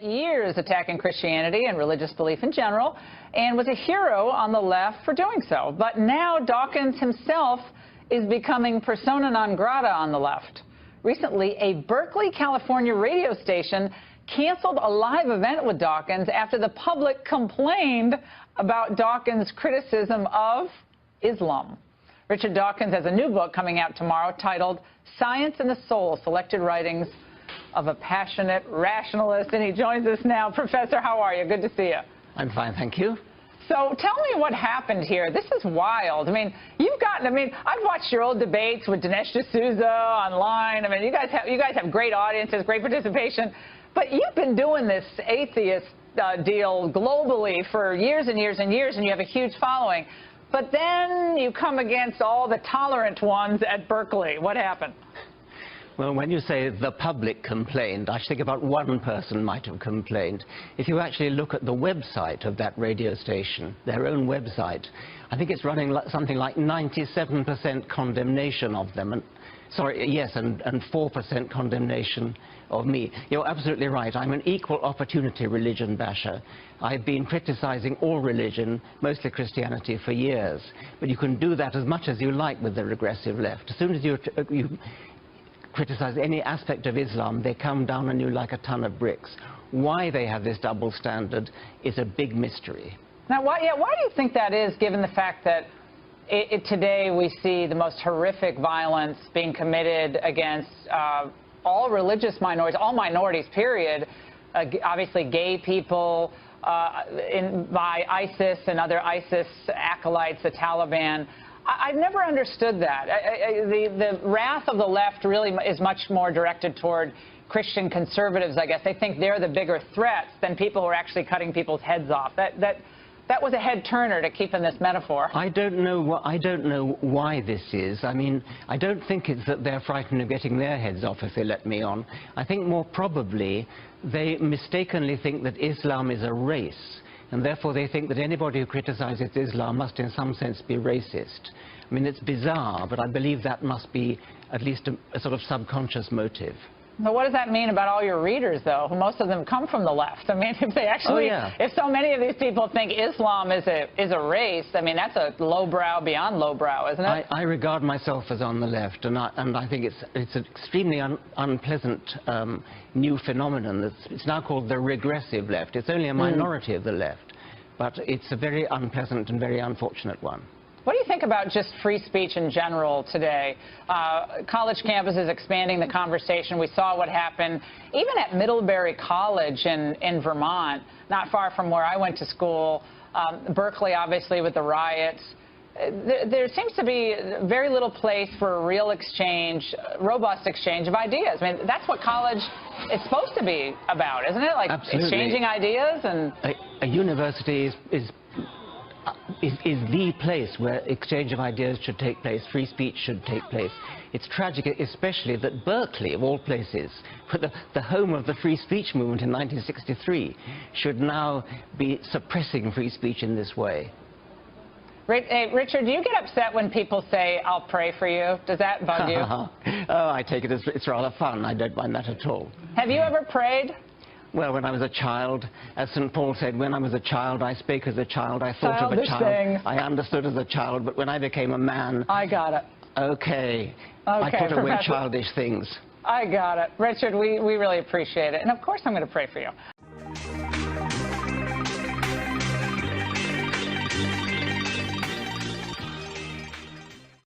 spent years attacking Christianity and religious belief in general, and was a hero on the left for doing so. But now Dawkins himself is becoming persona non grata on the left. Recently, a Berkeley, California radio station canceled a live event with Dawkins after the public complained about Dawkins' criticism of Islam. Richard Dawkins has a new book coming out tomorrow titled Science and the Soul, Selected Writings of a Passionate Rationalist, and he joins us now. Professor, how are you? Good to see you. I'm fine, thank you. So tell me what happened here. This is wild. I mean, I've watched your old debates with Dinesh D'Souza online. I mean, you guys have great audiences, great participation, but you've been doing this atheist deal globally for years and years and years, and you have a huge following. But then you come against all the tolerant ones at Berkeley. What happened? Well, when you say the public complained, I think about one person might have complained. If you actually look at the website of that radio station, their own website, I think it's running something like 97% condemnation of them. And 4% condemnation of me. You're absolutely right. I'm an equal opportunity religion basher. I've been criticizing all religion, mostly Christianity, for years. But you can do that as much as you like with the regressive left. As soon as you criticize any aspect of Islam, they come down on you like a ton of bricks. Why they have this double standard is a big mystery. Now, why do you think that is, given the fact that today we see the most horrific violence being committed against all religious minorities, all minorities, period, obviously gay people, by ISIS and other ISIS acolytes, the Taliban. I've never understood that. The wrath of the left really is much more directed toward Christian conservatives, I guess. They think they're the bigger threats than people who are actually cutting people's heads off. That was a head-turner to keep in this metaphor. I don't know why this is. I mean, I don't think it's that they're frightened of getting their heads off if they let me on. I think more probably they mistakenly think that Islam is a race, and therefore they think that anybody who criticizes Islam must in some sense be racist. I mean, it's bizarre, but I believe that must be at least a sort of subconscious motive. So what does that mean about all your readers, though? Most of them come from the left. I mean, if they actually, if so many of these people think Islam is a race, I mean, that's a lowbrow beyond lowbrow, isn't it? I regard myself as on the left, and I think it's an extremely unpleasant new phenomenon. It's now called the regressive left. It's only a minority of the left, but it's a very unpleasant and very unfortunate one. What do you think about just free speech in general today? College campuses expanding the conversation. We saw what happened even at Middlebury College in Vermont, not far from where I went to school. Berkeley, obviously, with the riots. There seems to be very little place for real exchange, robust exchange of ideas. I mean, that's what college is supposed to be about, isn't it? Like exchanging ideas. And a university is the place where exchange of ideas should take place, free speech should take place. It's tragic, especially that Berkeley, of all places, the home of the free speech movement in 1963, should now be suppressing free speech in this way. Hey, Richard, do you get upset when people say, "I'll pray for you"? Does that bug you? Oh, I take it as it's rather fun. I don't mind that at all. Have you ever prayed? Well, when I was a child, as St. Paul said, when I was a child, I spake as a child, I thought of a child, I understood as a child, but when I became a man... I got it. Okay, I put away childish things. I got it. Richard, we really appreciate it. And, of course, I'm going to pray for you.